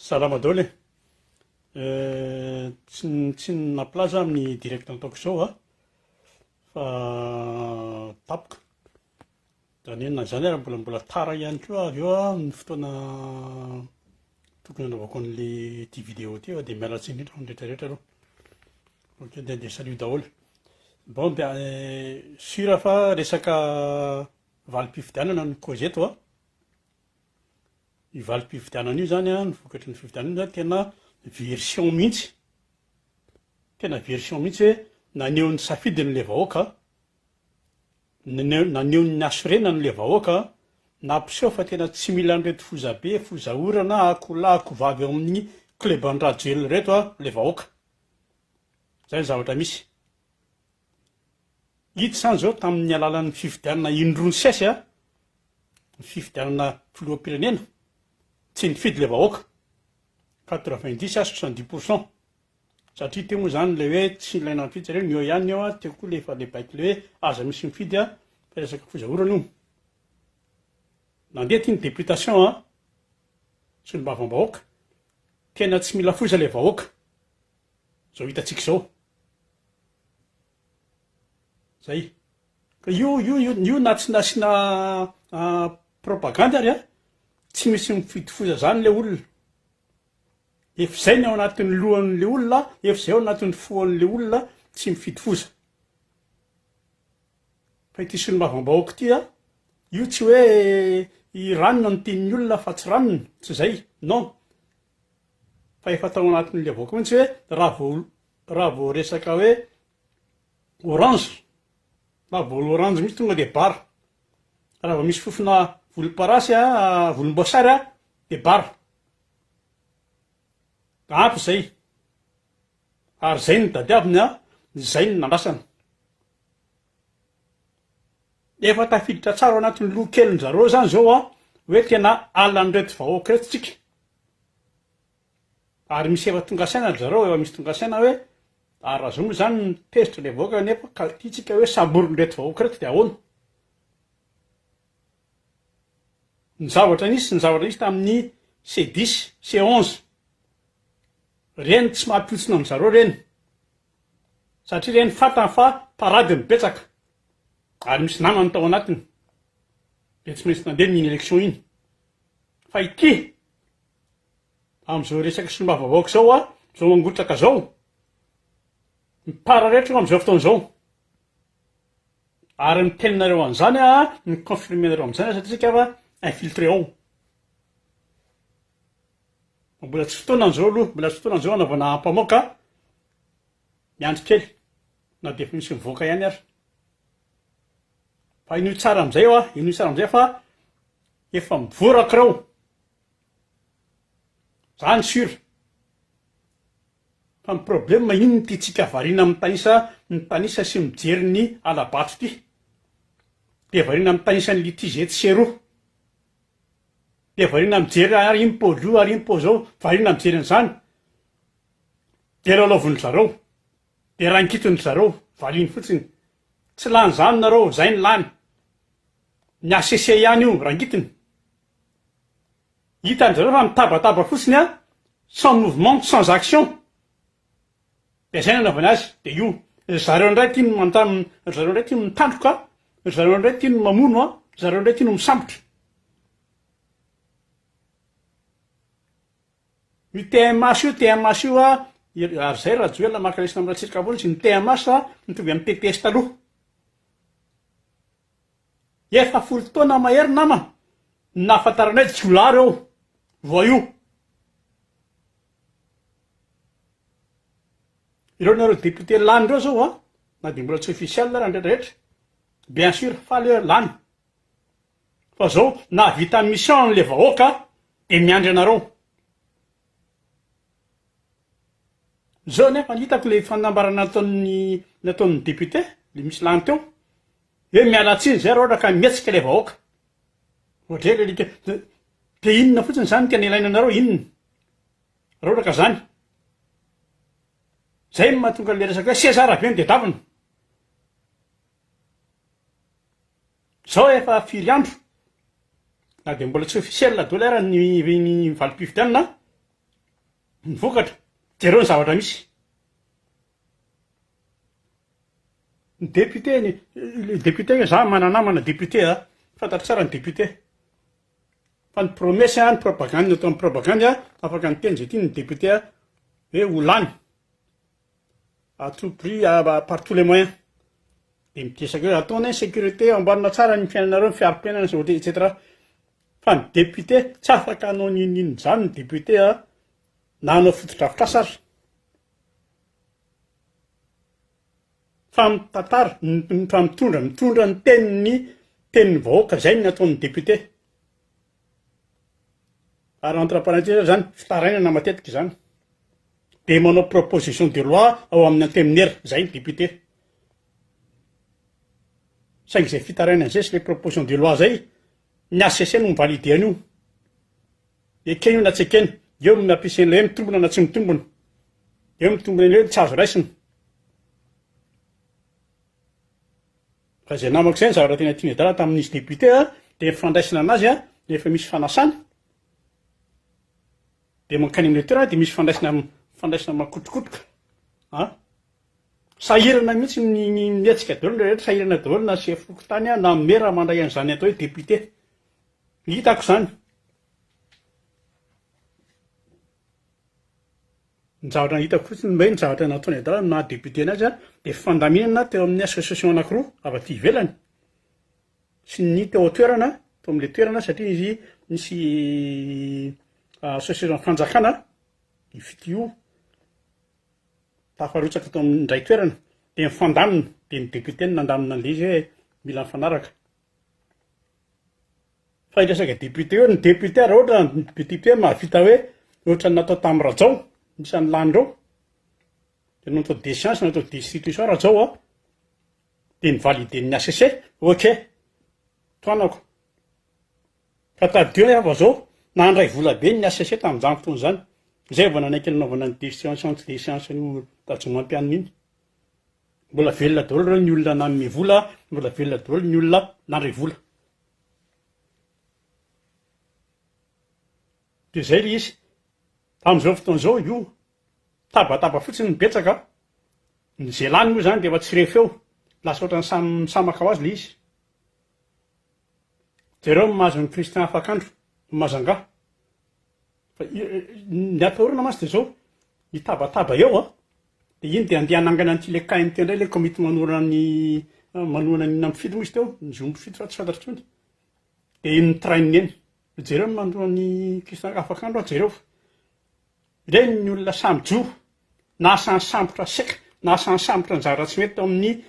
Salama daholo e. Tsy naplaza amin'ny direct nataoko izao fa tapoka. Zany hoe na zany ary mbola tara ihany koa avy eo ny fotoana tokony hanaovako an'le ty vidéo ty dia miala tsiny indrindra amin'ny rehetrarehetra aloha. Ok, dia salut daholo. Bon, dia sura fa resaka valim-pifidianana no causeto Io valim-pifidianana io zany ny vokatry ny fifidianana io zany tena version mihitsy. Tena version mihitsy hoe naneho ny safidiny le vahoaka, naneho ny hasorenany le vahoaka, nampiseho fa tena tsy mila an'ireto fozabe, fozaorana, akoholahy, akovavy ao amin'ny kleban-draha jelo reto le vahoaka. Zay ny zavatra misy. Hita zany zao tamin'ny alalan'ny fifidianana indronisesy ny fifidianana filoham-pirenena, tsy nifidy le vahoaka 90 à 70%. Satria teo moa zany le hoe tsy ilaina ny fitsy, mio ihany eo teo koa le efa le baiko le hoe aza misy mifidy fa resaka fozaorana io. Nandeha ty ny députation sy ny bavam-bahoaka, tena tsy mila foza le vahoaka. Zao hitantsika zao. Zay. Ka io na tsy nasiana propagande ary tsy misy mifidy foza zany le olona. Efa zay ny ao anatin'ny lohan'le olona, efa zay ao anatin'ny foan'le olona tsy mifidy foza. Fa ity sy ny bavam-bahoaka ty io tsy hoe i ranona no tian'ny olona fa tsy ranona, tsy zay, non. Fa efa tao anatin'le vahoaka mihitsy hoe raha vao resaka hoe orange, raha vao orange mihitsy tonga dia bara. Raha vao misy fofona volomparasy volomboasary dia bara. Ampy zay. Ary zay ny dadiaviny zay ny nandrasana. Efa tafiditra tsara ao anatin'ny lokelin zareo zany zao hoe tena alina an'ireto vahoaka reto tsika. Ary misy efa tonga saina zareo, efa misy tonga saina hoe ary raha zao moa zany ny tezitra le vahoaka nefa ka tiantsika hoe samborin'ireto vahoaka reto dia ahoana. Ny zavatra nisy tamin'ny C10, C11. Reny tsy mampiotsina amin'ny zareo reny. Satria reny fantany fa parady mibetsaka. Ary misy namany tao anatiny. Dia tsy maintsy nandeha n'iny élection iny. Fa ity, amin'izao resaka sy ny bavam-bahoaka zao zao mangotraka zao, mipara rehetra amin'izao fotoana izao. Ary ny teninareo an'izany ny confirmenareo amin'izany satria tsika fa infiltré ao. Mbola tsy fotoanan'izao aloha, mbola tsy fotoanan'izao anaovana ampamoaka, miandry kely, na dia efa misy mivoaka ihany ary. Fa ino tsara amin'izay fa efa mivoraka reo. Zany sura. Fa ny problème ino no tiantsika variana amin'ny tanisa sy mijery ny alabato ity. Dia variana amin'ny tanisa ny litige seroa. Dia variana mijery ary impôt loha ary impôt zao, variana mijery an'izany. Dia lalaoviny zareo, dia rangitiny zareo, valiny fotsiny. Tsy lany zany nareo, zay ny lany. Ny ACC ihany io, rangitiny. Hitan'ny zareo fa mitabataba fotsiny sans mouvement, sans action. Dia zay nanaovany azy, dia io. Zareo indray tia zareo indray tia mitandroka, zareo indray tia mamono, zareo indray tia misambotra. Io TMS io ary zay raha joelona maka lesina amin'ny ratsiraka fotsy, ny TMS mitovy amin'ny TTS taloha. Efa folo taona mahery nama, nahafantaranay jiolahy reo, voyou. Ireo nareo député lany reo zao na dia mbola tsy officiel raha rehetrarehetra, bien sûr faly lany. Fa zao nahavita mission le vahoaka dia miandry anareo. Zao nefa hitako le fanambarana nataon'ny député, le misy lany teo, hoe miala tsiny zay raha ohatra ka mihetsika le vahoaka. Ohatray le alika, dia inona fotsiny zany tena ilaina anareo, inona? Raha ohatra ka zany. Zay no mahatonga le resaka hoe César avy eny dia davina. Zao efa firy andro, na dia mbola tsy officiel daholo ary ny valim-pifidianana, Mivokatra, jereo ny zavatra misy. Ny député, le député za mananamana député a, fantatra tsara ny député. Fa ny promesse ny propagande atao amin'ny propagande afaka miteny zay tiany ny député hoe ho lany à tout prix, par tous les moyens. De mitesaka hoe ataonay ny sécurité amboarina tsara ny fiainanareo, ny fiarom-piainana et cetera. Fa ny député tsy afaka hanao ninino zany ny député na hanao fotodrafitrasa aza. Fa mitantara, fa mitondra ny tenin'ny vahoaka, zay ny ataon'ny député. Ary entre parenthèses zany fitarainana matetika zany. De manao proposition de loi ao amin'ny anteminera, zay ny député. Saingy zay fitarainana zay sy le proposition de loi zay, ny ACC no mivalide an'io. Ekeny na tsy ekeny, eo amin'ny ampiasain'ilay hoe mitombona na tsy mitombona. Eo mitombona ilay tsy azo raisina. Fa zay namako zay ny zavatra tena tiany adala tamin'izy député de fandraisana anazy rehefa misy fanasana. De mankany amin'ny toerana de misy fandraisana makotrokotroka. Sahirana mihitsy ny mietsika daholo rehetra, sahirana daholo na chef fokontany na maire mandray an'izany atao hoe député. Hitako zany. Ny zavatra hitako fotsiny hoe ny zavatra nataony adala na député anazy de fandaminana teo amin'ny association anankiroa avy aty ivelany. Sy ny teo an-toerana, teo amin'ilay toerana satria izy misy association fanjakana ifitio tafarotsaka tao amin'indray toerana de mifandamina de ny député ny nandamina an'ilay izy hoe mila mifanaraka. Fa iresaka député eo, ny député raha ohatra ny député mahavita hoe ohatra ny natao tamin'ny Rajao, nisan'ny lany reo, de natao déchéance, natao destitution Rajao de nivaliden'ny ACC, ok, toanako. Ka tadio nefa zao nandray vola be ny ACC tamin'izany fotoana zany. Zay vao nanaiky nanaovana ny déchéance io tadjomam-pianina iny. Mbola velona daholo reo ny olona nanome vola, mbola velona daholo ny olona nandray vola. De zay le izy. Tamin'izao fotoana zao io tabataba fotsiny nibetsaka. Ny zay lany moa zany de efa tsy refy eo. Lasa ohatran'ny samaka ho azy le izy. Jereo mahazo ny Christian Afakandro, Mazanga. Ny atahorana masy de zao, hitabataba eo de iny de andeha hanangana an'ity le KMT indray le comité manohana ny nampifito moa izy teo, ny zo mpifito fa tsy fantatro intsony. De iny nitraininy eny. Jereo mandroa ny Christian Afakandro jereo. Ireny ny olona samy jo, na asany sambotra seka, na asany sambotra ny zavatra tsy mety tao amin'ny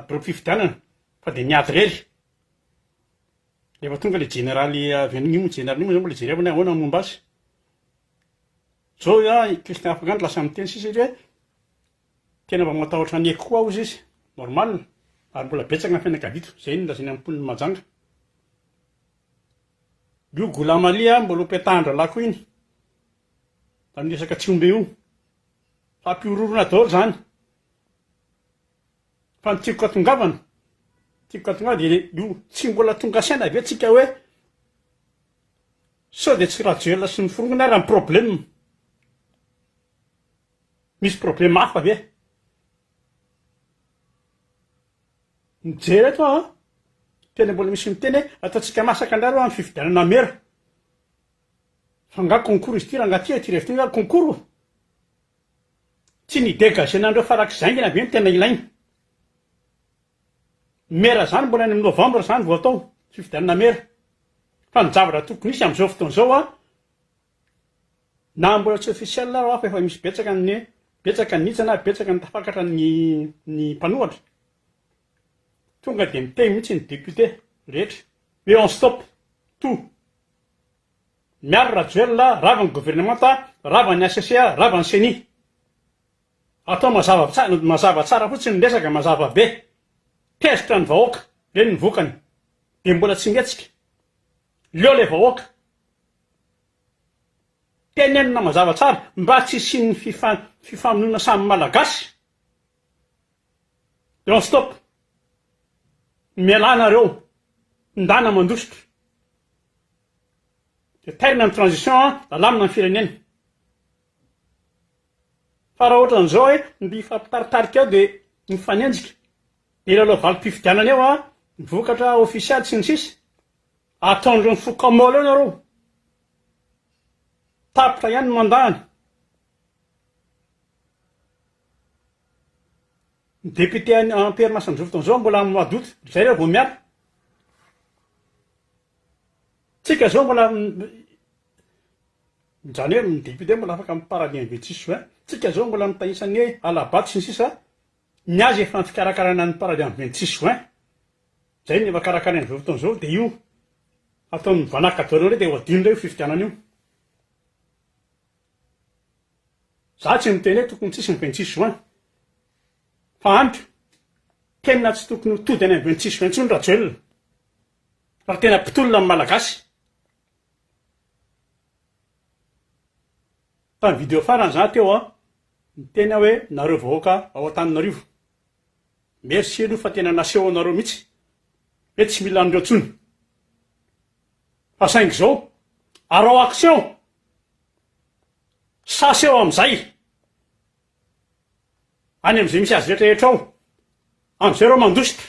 bureau fifidianana, fa de niady rery. Rehefa tonga le généraly Venimo, généraly io zao mbola jerevana ahoana momba azy. Zao Christian Afakandro lasa miteny sisa izy hoe tena mba matahotra ny eko koa hozy izy, normal, ary mbola betsaka ny fianakavito, zay ny lazainy amin'ny mponiny Mahajanga. Io Goulamalia mbola petandra lako iny, tamin'ny resaka Tsiombe io, fampiororona daholo zany. Fa ny tiako atongavana, de io tsy mbola tonga saina ve tsika hoe sao de tsy Rajoelina sy ny forongana raha ny problème. Misy problème hafa ve? Mijery eto tena mbola misy miteny hoe ataontsika masaka andray aloha amin'ny fifidianana mera. Fa nga concours izy ty raha ngaty ty revity nga concours. Tsy ny dégagena andreo farak'y zaingina be ny tena ilaina. Mera zany mbola any amin'ny novambra zany vao atao, fifidianana mera. Fa ny zavatra tokony isy amin'izao fotoana zao na mbola tsy officiel raha hafa efa misy betsaka ny hitsana, betsaka ny tafakatra ny mpanohatra. Tonga de miteny mihitsy ny député rehetra hoe on stop tout. Miaro Rajoelina, rava ny gouvernemanta, rava ny ACC, rava ny CENI. Atao mazava tsara fotsiny ny resaka, mazava be. Tezitra ny vahoaka, reny ny vokany. De mbola tsy mihetsika. Leo le vahoaka. Tenenina mazava tsara mba tsy isian'ny fifamonoana samy malagasy. De on stop. Mialana reo, ndana mandositra. De tairina ny transition, alamina ny firenena. fa raha ohatran'izao hoe mby fampitaritarika ao dia mifanenjika de lalao valim-pifidianana eo vokatra ofisialy sy ny sisa ataondreo ny fokamôlo eo nareo tapitra ihany no mandany ny député Amperimasin'izao fotoan'izao mbola madoto zay reo vao miala tsika zao mbola zany hoe ny député mbola afaka miparadien vestis juin tsika zao mbola mitaisan'ny hoe alabato sy ny sisa ny azy efa ny fikarakarana ny paradien 26 juin zay ny efa karakaraina zao fotoan'izao dia io ataony vanakadoreo re dia ho adino reo fifidianana io za tsy miteny hoe tokony tsisy ny 26 juin fa antro tena tsy tokony hotody any 26 juin ntsony raha joelona raha tena mpitolona amin'ny malagasy fa ny video farany za teo ny tena hoe nareo vahoaka ao an-taninarivo merci aloha fa tena naseho anareo mihitsy hoe tsy mila an'ireo tsony fa saingy zao arao action sasy eo am'izay any am'izay misy azy rehetrarehetra ao am'izay reo mandositra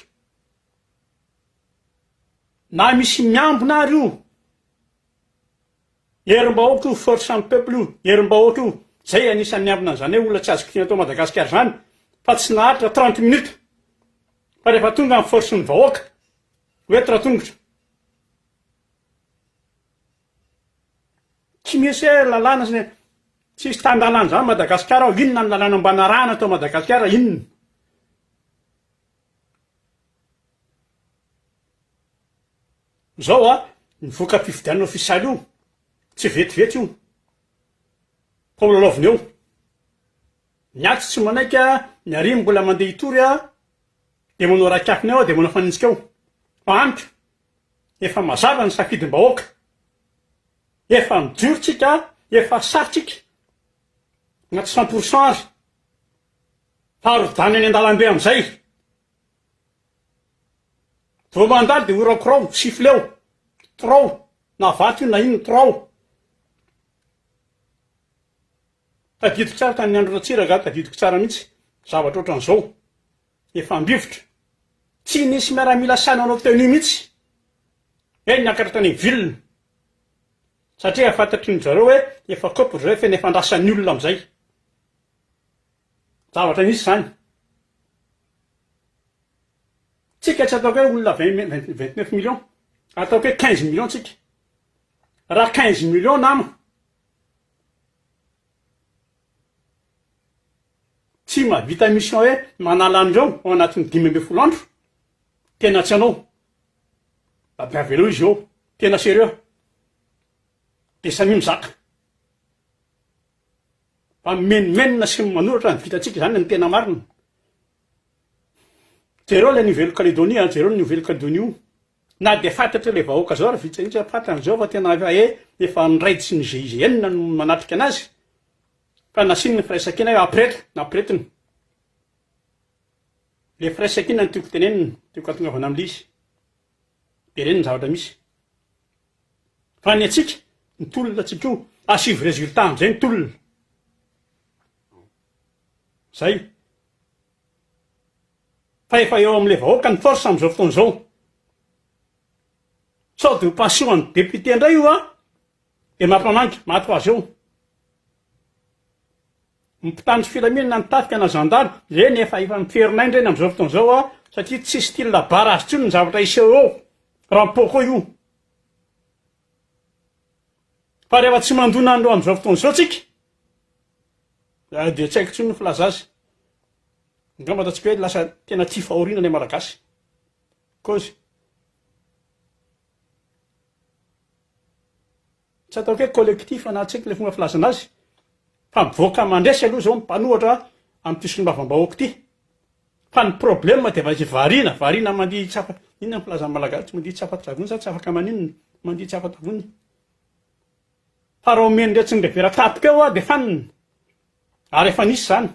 na misy miambona ary io herim-bahoaka io force amin'ny peuple io herim-bahoaka io zay anisan'ny miambona an'izany hoe olona tsy azo kitihana atao Madagasikara zany fa tsy naharitra 30 minutes fa rehefa tonga amin'ny force ny vahoaka hoetra tongotra tsy misy hoe lalàna sy tsisy tandalana zany Madagasikara ao inona ny lalàna ambana rano atao Madagasikara inona zao nivoaka fifidianana ofisialy io tsy vetivety io paolalaovina eo niatsy tsy manaika ny arimy mbola mandeha hitory dia manao rakafina eo dia manao fanintsika eo fa antro efa mazava ny safidim-bahoaka efa mijorotsika efa sarotsika agnaty 100% ary faharodany any an-dalambe am'izay vao mandalo dia orakorao sifleo trao na vato io na ino trao tadidiko tsara tany andro ratsiraka tadidiko tsara mihitsy zavatra ohatran'izao efa ambivotra tsy nisy miaramila sananao teny mihitsy hoe niakatra tany vilona satria afantatry ny zareo hoe efa kopy zao efa efa andrasan'ny olona am'izay zavatra nisy zany tsika tsy ataoko hoe olona 29 millions ataoko hoe 15 millions tsika raha 15 millions nama tsy mahavita mission hoe manala an'ireo ao anatin'ny 10 andro tena tsy anao abiavelo izy eo tena sérieux dia samy mizaka fa menimenina sy manoratra ny vitatsika zany ny tena marina jereo la Nouvelle-Calédonie jereo ny Nouvelle-Calédonie io na dia fantatra le vahoaka zao raha vitsy fantan'izao fa tena efa niraidy sy ny GIGN no manatrika anazy fa nasiny ny firaisakina hoe apretra na apretina le firaisakina ny tiako tenenina tiako atongavana amin'lizy dia reny ny zavatra misy fa ny atsika ny tolona atsika io asivo résultat am'izay ny tolona zay fa efa eo am'le vahoaka ny force am'izao fotoan'izao sao de pension ny député indray io dia mampamangy maty ho azy eo mipitandro filaminana ny tafika na zandary reny efa miferinay reny am'izao fotoan'izao satria tsy style barage tsony ny zavatra iseho eo rampoko io fa rehefa tsy mandona andro am'izao fotoan'izao tsika dia tsy haiko tsony no filaza azy ngamba ataontsika hoe lasa tena tia fahoriana le malagasy cause tsy ataoko hoe collectif anatsika le fomba filazana azy fa mivoaka mandresy aloha zao mpanohatra amin'ny tisonymbavam-bahoaka ty fa ny problème dia efa variana mandihy tsy afaka inona ny filazan'ny malagasy tsy mandihy tsy afaka-tsavony sa tsy afaka maninona mandihy tsy afaka-tsavony fa raha omeny ndray tsy ny revera tapika eo dia fanina ary efa nisy zany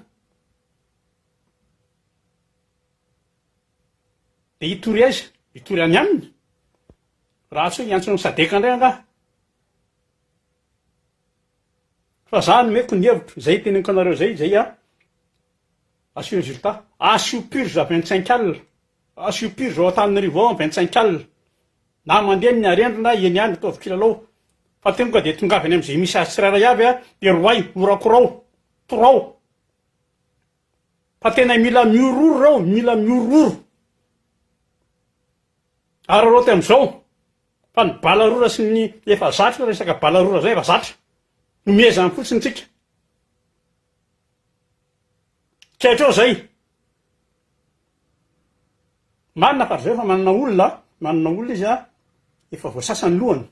dia hitory aiza hitory any aminy raha tsy hoe hiantsona sadeka indray angaha fa za nomeko ny hevitro zay teneniko anareo zay asio résultat, asio purge 25 alina, asio purge ao Antananarivo ao 25 alina, na mandeha ny arendrina eny ihany ataovy kilalao, fa tenoko dia tongavy any amin'izay misy azy tsirairay avy dia roay orakorao, torao. Fa tena mila miororo rao, mila miororo. Ary rao amin'izao, fa ny balarora sy ny efa zatra, resaka balarora zay efa zatra. Nomezany fotsiny tsika. Kehitrao zay. Manana fa zay fa manana olona izy efa voasasany lohany.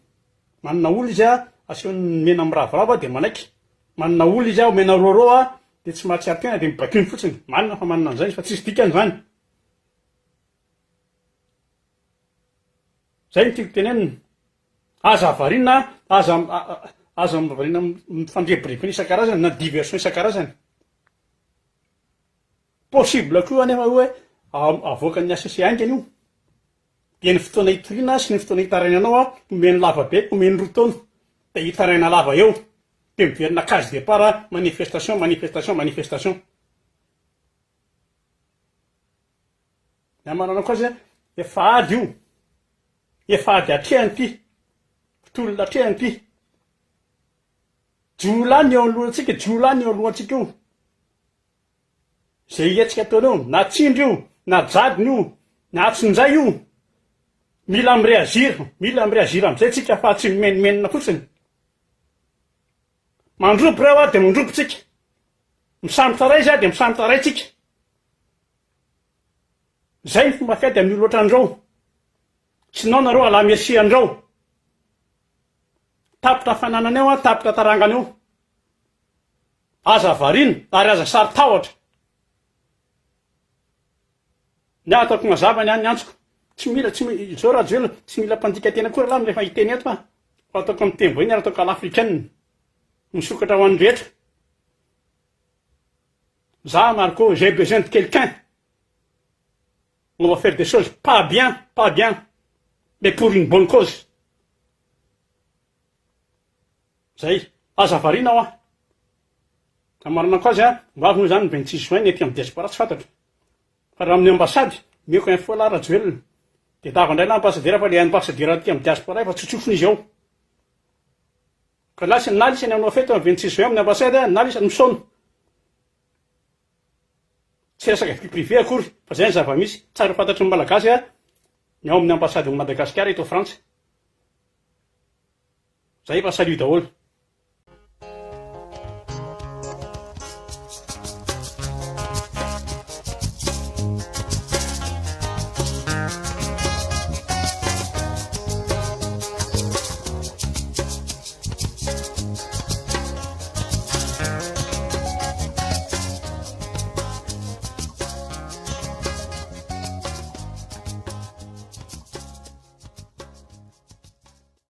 Manana olona izy asiony mena miravoravo dia manaiky. Manana olona izy omena rorao dia tsy mahatsiaro tena dia mibakiny fotsiny. Manana fa manana an'izay fa tsisy dikany zany. Zay no tiako tenenina. Aza avariana, aza avariana mifandrebirebina isan-karazany na diversion isan-karazany. Possible koa anefa hoe avoakan'ny asase aingana io. Dia ny fotoana hitoriana sy ny fotoana hitarainanao omeny lava be, omeny roa taona. Dia hitaraina lava eo. Dia miverina case départ manifestation. Ny amanana koa azy efa ady io. Efa ady hatrehany ity. Mpitolona hatrehany ity. Jiolany eo alohantsika, jiolany eo alohantsika io. Zay hetsika ataonao, na tsindry io, na jadiny io, na atsinjay io. Mila mireagir amin'izay tsika fa tsy mimenimenina fotsiny. Mandrobo reo dia mandrobo tsika. Misambotra ray izy dia misambotra ray tsika. Zay ny fomba fiady amin'ny olo ohatran'izao. Tsy nao nareo ala merci an'izao. Tapitra fananana eo, tapitra tarangana eo. Aza variana ary aza sary tahotra. Ny ataoko mazava ny any antsoko. Zao raha jelo, tsy mila mpandika tena koa raha rehefa hiteny eto fa ataoko amin'ny teny vohiny ary ataoko alafrikaine. Misokatra ho an'ny rehetra. Za Marco, j'ai besoin de quelqu'un. On va faire des choses pas bien, mais pour une bonne cause. Zay, aza variana aho ah. Amarana koa azy mavy moa zany 26 juin ny ety amin'ny diaspora tsy fantatro. Fa raha amin'ny ambasady, mieko info la rajoelina. Dia dava indray na ambassadeur fa le ambassadeur aty amin'ny diaspora efa tsotsofiny izy ao. Ka lasy nalisany amin'ny fety amin'ny 26 juin amin'ny ambasady, nalisany misaona. Tsy resaka vie privé akory, fa zay ny zava-misy. Tsara fantatry ny malagasy ny ao amin'ny ambasady ao Madagasikara eto Frantsa. Zay efa salut daholo.